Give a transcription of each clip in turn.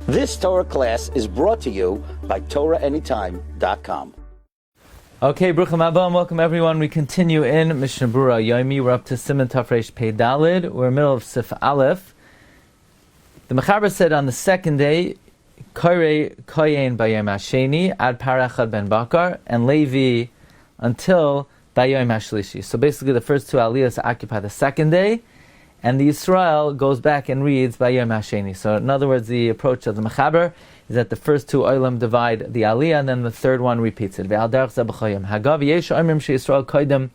This Torah class is brought to you by TorahAnytime.com. Okay, Bruchim Haba, and welcome everyone. We continue in Mishna Berura Yomi. We're up to Siman Tafresh Pei Dalid. We're in the middle of Sif Aleph. The Mechaber said on the second day, Korei Koyen Bayom Hasheni Ad Parachad Ben Bakar, and Levi until Bayom Hashlishi. So basically the first two aliyahs occupy the second day, and the Yisrael goes back and reads Bayom Hasheni. So in other words, the approach of the Mechaber is that the first two oilam divide the aliyah, and then the third one repeats it. Hagav yesh omrim sheYisrael koydem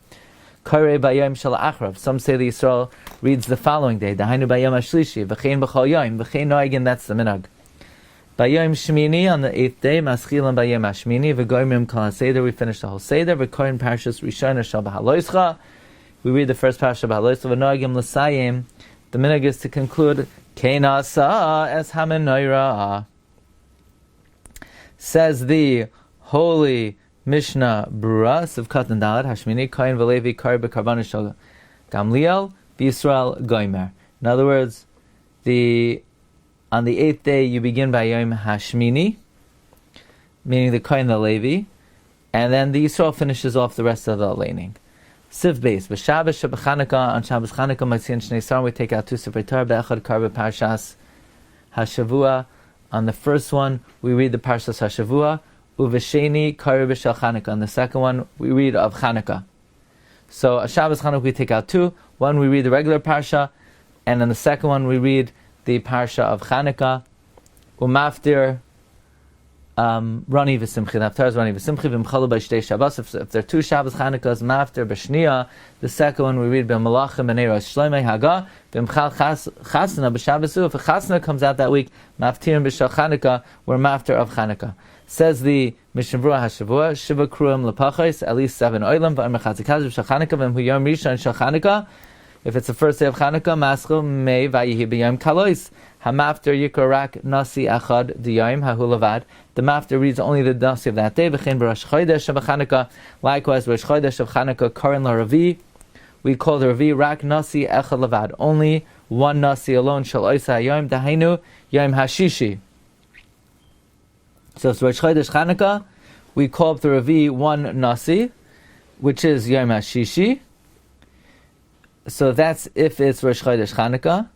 korei bayom shel achrav. Some say the Yisrael reads the following day. Dahainu bayom hashlishi v'chein b'chol yom v'chein noigin. That's the minhag. Bayom shmini, on the 8th day, maschilan bayom hashmini v'goymim kol haseder. We finish the whole seder. V'koyin parshas rishona shel b'haloischa. We read the first parsha b'haloischa v'noigim l'sayim. The minhag is to conclude keinasa es hamenoira. Says the holy Mishna Berura, Sivkat and Dalad, Hashmini, Kohen V'Levi, Kar B'Karban Shal Gamliel, B'Yisrael Goymer. In other words, on the 8th day you begin by Yom Hashmini, meaning the Kohen the Levi, and then the Yisrael finishes off the rest of the Leining. Siv Beis, B'Shabbos Shabbat on Shabbos Chanukah, Matzian Shnei Sar, we take out two Sefer Torah, Be'echad Kar B'Parshas HaShavua. On the first one, we read the Parshas HaShavua, Uvesheni Kari B'Shel Chanukah. On the second one, we read of Chanukah. So, a Shabbos Chanukah, we take out two. One, we read the regular Parsha, and on the second one, we read the Parsha of Chanukah. Umaftir Rani V'Simchi. The Haftarah is Rani V'Simchi V'Mchalu B'Shtei Shabbos. If there are two Shabbos Chanukahs, Maftir B'Shniya. The second one, we read B'Malachim B'Nei Rosh Shloimei Haga. V'Mchal Chasna B'Shabbosu. If a Chasna comes out that week, Maftir B'Shel Chanukah, we're Maftir of Chanukah. Says the Mishna Berura HaShavua, Shiva Kruim L'Pachos, at least 7 oilam, V'Amr Chatzikaz B'Shel Chanukah, V'Mhu Yom Rishon Shel Chanukah. If it's the first day of Chanukah, Maschil Mei Vayihi B'Yom Kalois. Hamafter Yikorak Nasi Achad D'Yom Hahulavad. The Mafter reads only the Nasi of that day. V'chein Rosh Chodesh of Chanukah. Likewise, Rosh Chodesh of Chanukah, Korin LaRavi. We call the Ravi Rak Nasi Echad Lavad. Only one Nasi alone. Shal Oisa Yom Dahainu Yom Hashishi. So it's Rosh Chodesh Chanukah. We call up the Ravi one Nasi, which is Yom Hashishi. So that's if it's Rosh Chodesh Chanukah.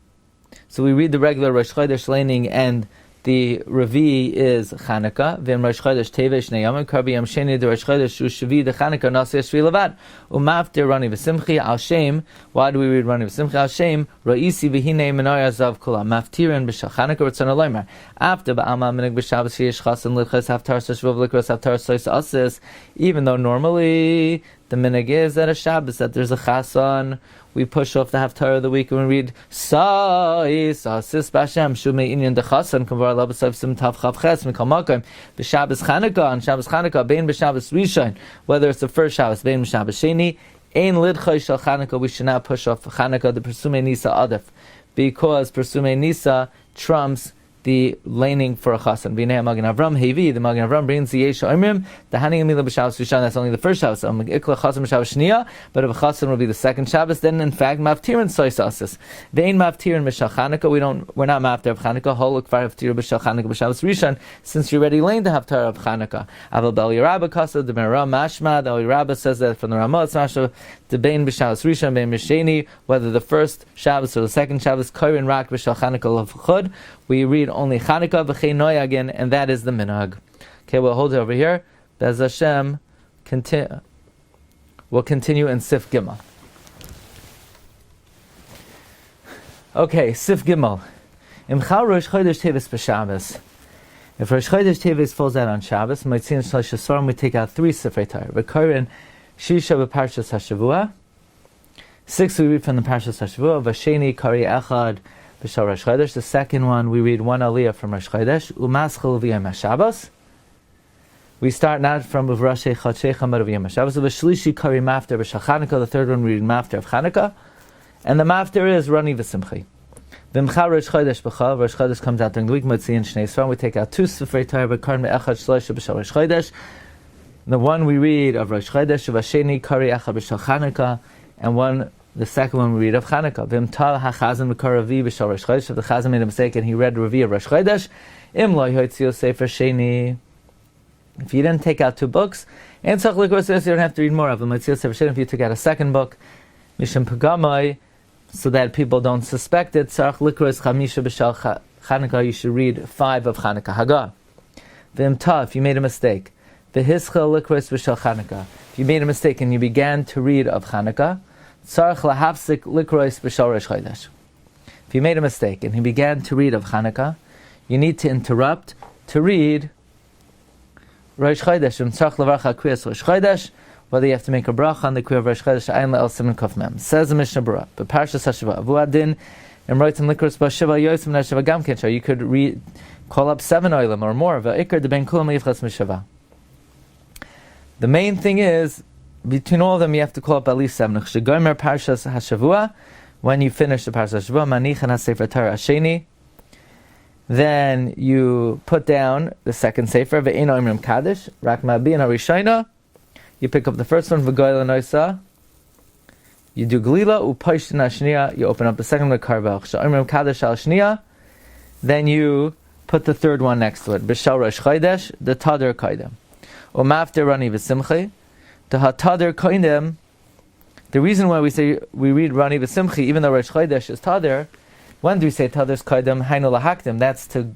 So we read the regular Rosh Chodesh Leining, and the Ravi is Chanukah. V'im Rosh Chodesh Tevesh Neyamim Karbi Yom Sheni the Rosh Chodesh Ushavi the Chanukah Nasi Shvi Levad Umafter Rani V'Simchi Al Shem. Why do we read Rani V'Simchi Al Shem? Ra'isi V'Hinei Menoya Zav Kula Maftirin B'Shal Chanukah Ritzon Aloymer. After Ba'alma Minig B'Shabbos Yesh Chasen Lichas Haftar Sashvav Likros Haftar Sois Asis. Even though normally the minig is at a Shabbos that there's a chasan, we push off the Haftarah of the week and we read Sa'is Asis B'Hashem Shumei Inyan Dechasan Kavar Labasav Sim Tav Chav Ches Mikal Makom B'Shabbos Chanukah on Shabbos Chanukah Bein B'Shabbos Rishon, whether it's the first Shabbos Bein B'Shabbos Sheni Ein Lidchay Shal Chanukah. We should not push off Chanukah the Persumei Nisa Adif, because Persumei Nisa trumps the Leining for a chasan. B'nei Magen Avram Hevi, the Magen Avram brings the Yesh Omrim, the Haning Amila B'Shabbos Rishon. That's only the first Shabbos. Ikla chasan B'Shabbos Shniya, but if a chasan will be the second Shabbos, then in fact Maftirin Sois Asis. Vein Maftirin B'Shal Chanukah. We're not Maftir of Chanukah. Holuk Var Haftir B'Shal Chanukah B'Shabbos Rishon, since you already learned the Haftarah of Chanukah. Aval B'Eli Rabba Kasa the Merah Mashma. The Eli Rabba says that from the Ramah it's Mashma the Bein B'Shabbos Rishon Bein B'Sheni, whether the first Shabbos or the second Shabbos. Korin Rak B'Shal Chanukah L'Chud. We read only Chanukah v'chein noya again, and that is the minhag. Okay, we'll hold it over here. Bez Hashem, we'll continue in Sif Gimel. Okay, Sif Gimel. Imchal Rosh Chodesh Teves b'Shabbos. If Rosh Chodesh Teves falls out on Shabbos, Maitzian Shlosh Yisrael, we take out 3 Sefer Torah. V'korin Shisha b'Parshas HaShavua. 6 we read from the Parshas HaShavua. V'sheni Kari Echad B'Shal Rosh Chodesh. The second one, we read one aliyah from Rosh Chodesh. Umaschel v'yom HaShabbos. We start not from Uvrashe Chodshechem, but v'yom HaShabbos. V'shlishi Kari Mafter B'Shal Chanukah. The third one, we read Mafter of Chanukah. And the Mafter is Rani V'Simchi. V'mcha Rosh Chodesh B'Chav. Rosh Chodesh comes out during the week. Matzian Shnei Sfar. We take out 2 Sefer Torah. V'karn Me'echad Shlosha B'Shal Rosh Chodesh. The one we read of Rosh Chodesh. V'asheni Kari Echad B'Shal Chanukah. And one the second one we read of Chanukah. V'im tal hachazan v'kar Ravi b'shal Rosh Chodesh. If the chazan made a mistake and he read Ravi of Rosh Chodesh, im lo yotzio sefer sheni. If you didn't take out 2 books, and tzach likros you don't have to read more of them. Yotzio sefer sheni. If you took out a second book, mishum pagamai, so that people don't suspect it. Tzach likros chamisha b'shal Chanukah. You should read 5 of Chanukah Hagah. V'im ta, if you made a mistake, v'hischel likros b'shal Chanukah. If you made a mistake and you began to read of Chanukah, tzarich lahafsik likros b'shal Rosh Chodesh. If you made a mistake and he began to read of Chanukah, you need to interrupt to read Rosh Chodesh. Tzarich levarcha kriyas Rosh Chodesh, whether you have to make a bracha on the kriyah of Rosh Chodesh. Ayin le'el siman kuf mem. Says the Mishna Berura, but Parsha Hashavua avu adin and writes in likros b'shiva yosim nashiva gam kensha. You could read, call up 7 oilim or more. V'ikar de ben kulam leifchas mishiva. The main thing is, between all of them, you have to call up at least 7. Gomer Parsha Hashavua, when you finish the Parsha Hashavua, Manichan HaSefer Torah Asheni, then you put down the second Sefer, Ve'eno Imrim Kaddish, Rak Ma'abin HaRishayna, you pick up the first one, V'goyla Noisa, you do Glila, U'Paishtin HaShniya, you open up the second one, Karvel, Imrim Kaddish Al-Shniya, then you put the third one next to it, B'Shal Rosh Chodesh, the Tadar Kaidem. Umafter Rani v'Simchi, the Hatader Koinem. The reason why we read Rani v'Simchi, even though Rosh Chodesh is Tader, when do we say Tader's Koidem Hainu Lahakdim? That's to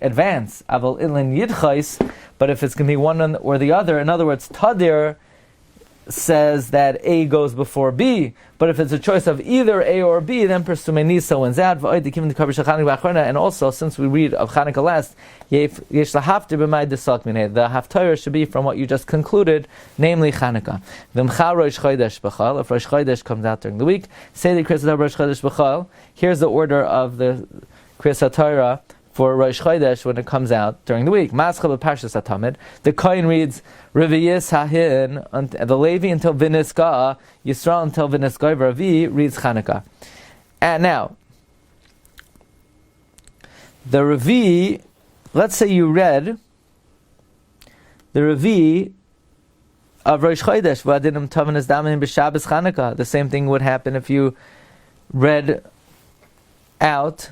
advance. Aval Ilin Yidchais. But if it's going to be one or the other, in other words, Tader says that A goes before B. But if it's a choice of either A or B, then Persume Nisa wins out. And also, since we read of Chanukah last, the Haftarah should be from what you just concluded, namely Chanukah. If Rosh Chodesh comes out during the week, say the Kriyas Rosh Chodesh B'chal. Here's the order of the Kriyas Torah for Rosh Chodesh when it comes out during the week. Maschal Parsha Satamid. The Kohen reads Reviyis Hahin, the Levi until Viniska, Yisrael until Viniska, Ravi reads Chanukah. And now, the Ravi, let's say you read the Ravi of Rosh Chodesh, Vadinim Tavan is Damin B'Shabbos Chanukah. The same thing would happen if you read out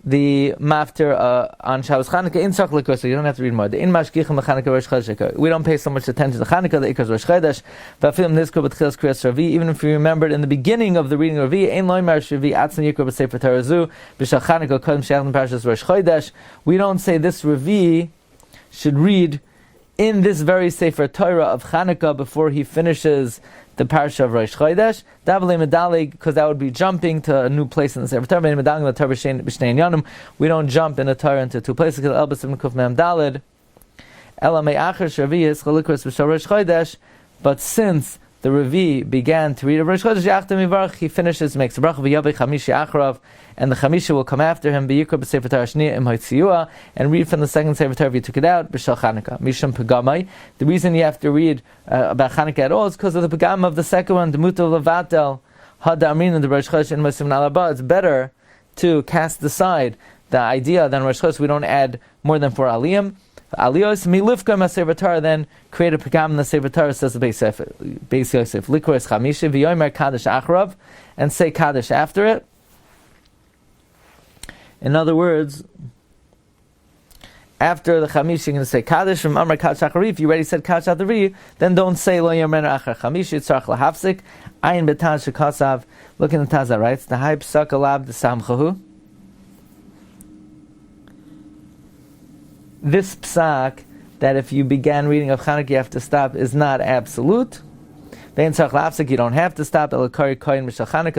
the mafter on Shabbos Chanukah in Tzach Likos, so you don't have to read more. The in Mashgichim Chanukah Rosh Chodesh. We don't pay so much attention to Chanukah, the Ikos Rosh Chodesh. V'afilim Nizkor B'Tchilas Kriyas Ravi. Even if you remembered in the beginning of the reading of Ravi, Ein Loy Marash Ravi Atzon Yikor B'Sefer Torah Zu B'Shal Chanukah Kodem She'achim Parshas Rosh Chodesh. We don't say this Ravi should read in this very Sefer Torah of Chanukah before he finishes the Parsha of Rosh Chodesh. Because that would be jumping to a new place in the Sefer Torah. We don't jump in the Torah into 2 places. But since the Ravi began to read Rosh Chodesh, he finishes, makes a bracha, and the Chamisha will come after him, and read from the second Sefer Torah if you took it out, B'Shal Chanukah. Mishum Pagamai. The reason you have to read about Chanukah at all is because of the Pagam of the second one, the Mutal Levatel, Had Amrin, and the Rosh Chodesh, and Mosim Nalaba. It's better to cast aside the idea that in Rosh Chodesh we don't add more than 4 aliyim. Aliyos milufka masefer Torah, then create a pagam in the Sefer Torah, says the Beis Yosef. Likros chamisha v'yomer kaddish achrav, and say kaddish after it. In other words, after the chamish, you're going to say kaddish from amar kaddish achari. If you already said kaddish achari, then don't say lo yomer achar chamish. Yitzarach lahafsik ayin betan shekasav. Look in the Taza, writes the hype sakalab the samchahu. This psak, that if you began reading of Chanukah you have to stop, is not absolute. You don't have to stop. The Kohen reads of Chanukah,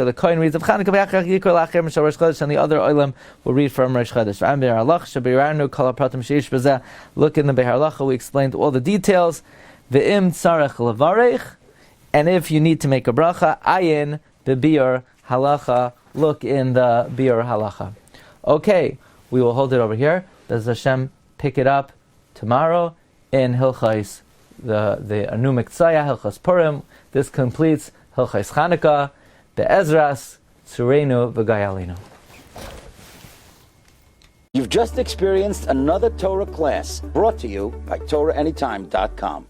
and the other olim will read from Rosh Chodesh. Look in the Behar Halacha, we explained all the details. And if you need to make a bracha, ayin bebiur halacha, look in the biur halacha. Okay, we will hold it over here. Does Hashem pick it up tomorrow in Hilchais, the Anu Miktsaya, Hilchas Purim. This completes Hilchais Chanukah, Be'ezras, Tzureinu, V'Gayalinu. You've just experienced another Torah class brought to you by TorahAnytime.com.